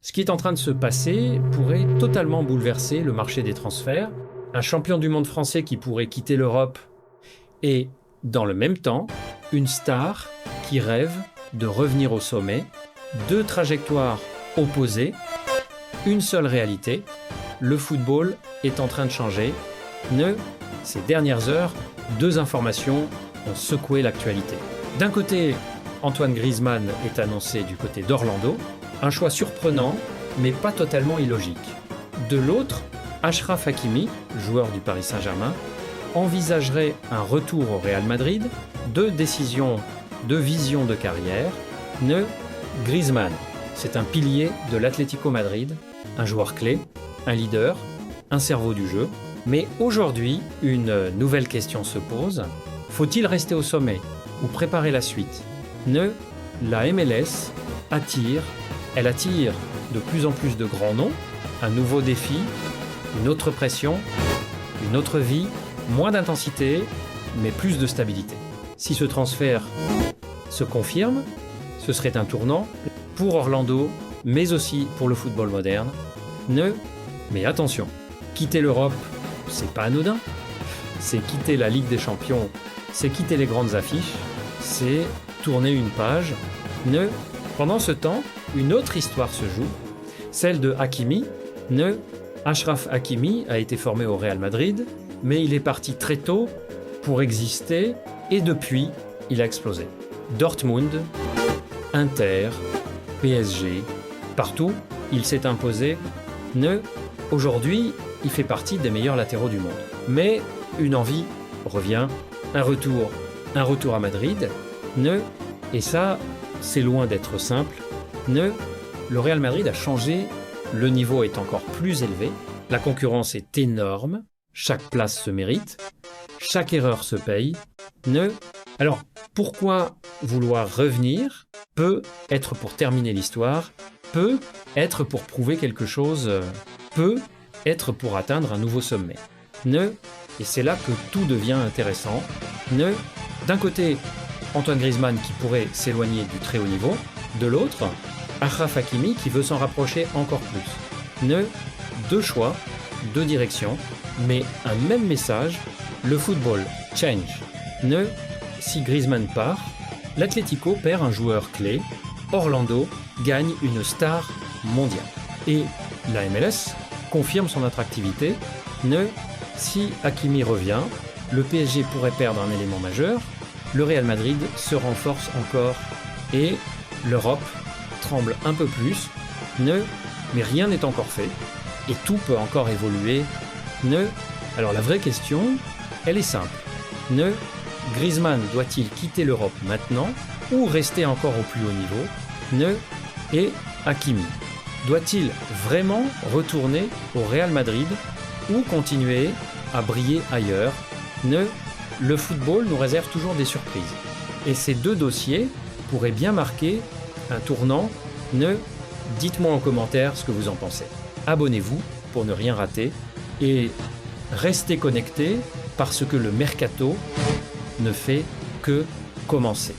Ce qui est en train de se passer pourrait totalement bouleverser le marché des transferts. Un champion du monde français qui pourrait quitter l'Europe et, dans le même temps, une star qui rêve de revenir au sommet. Deux trajectoires opposées, une seule réalité. Le football est en train de changer. Ces dernières heures, deux informations ont secoué l'actualité. D'un côté, Antoine Griezmann est annoncé du côté d'Orlando, un choix surprenant, mais pas totalement illogique. De l'autre, Achraf Hakimi, joueur du Paris Saint-Germain, envisagerait un retour au Real Madrid. Deux décisions, deux visions de carrière. Griezmann, c'est un pilier de l'Atlético Madrid, un joueur clé, un leader, un cerveau du jeu. Mais aujourd'hui, une nouvelle question se pose. Faut-il rester au sommet ou préparer la suite ? La MLS attire, elle attire de plus en plus de grands noms, un nouveau défi, une autre pression, une autre vie, moins d'intensité, mais plus de stabilité. Si ce transfert se confirme, ce serait un tournant pour Orlando, mais aussi pour le football moderne. Mais attention, quitter l'Europe, c'est pas anodin. C'est quitter la Ligue des Champions, c'est quitter les grandes affiches, c'est tourner une page. Pendant ce temps, une autre histoire se joue, celle de Hakimi. Achraf Hakimi a été formé au Real Madrid, mais il est parti très tôt pour exister et depuis, il a explosé. Dortmund, Inter, PSG, partout, il s'est imposé. Aujourd'hui, il fait partie des meilleurs latéraux du monde. Mais une envie revient, un retour à Madrid. Et ça, c'est loin d'être simple. Le Real Madrid a changé, le niveau est encore plus élevé, la concurrence est énorme, chaque place se mérite, chaque erreur se paye. Alors, pourquoi vouloir revenir peut être pour terminer l'histoire, peut être pour prouver quelque chose, peut être pour atteindre un nouveau sommet. Et c'est là que tout devient intéressant. D'un côté, Antoine Griezmann qui pourrait s'éloigner du très haut niveau, de l'autre, Achraf Hakimi qui veut s'en rapprocher encore plus. Deux choix, deux directions, mais un même message, le football change. Si Griezmann part, l'Atlético perd un joueur clé, Orlando gagne une star mondiale. Et la MLS confirme son attractivité. Si Hakimi revient, le PSG pourrait perdre un élément majeur, le Real Madrid se renforce encore et l'Europe tremble un peu plus. Mais rien n'est encore fait et tout peut encore évoluer. Alors la vraie question, elle est simple. Griezmann doit-il quitter l'Europe maintenant ou rester encore au plus haut niveau ? Et Hakimi, doit-il vraiment retourner au Real Madrid ou continuer à briller ailleurs ? Le football nous réserve toujours des surprises. Et ces deux dossiers pourraient bien marquer un tournant. Dites-moi en commentaire ce que vous en pensez. Abonnez-vous pour ne rien rater et restez connectés parce que le mercato ne fait que commencer.